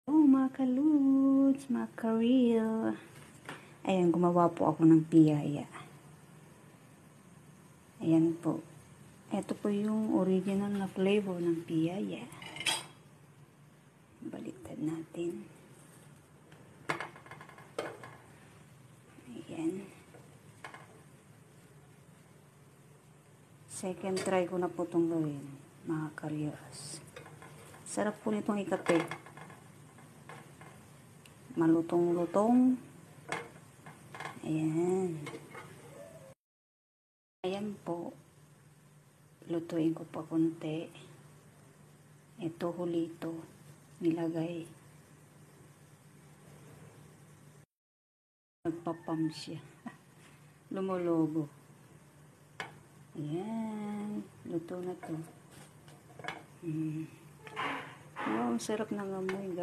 Oh, mga kaluts, mga kareel. Ayan, gumawa po ako ng piyaya. Ayan po. Ito po yung original na flavor ng piyaya. Baliktad natin. Ayan. Second try ko na po itong gawin, mga kareels. Sarap po nitong ikape. Malutong-lutong. Ayan. Ayan po. Lutuin ko pa konti. Ito hulito. Nilagay. Nagpapam siya. Lumolobo. Ayan. Luto na to. Wow, sarap ng amoy, guys.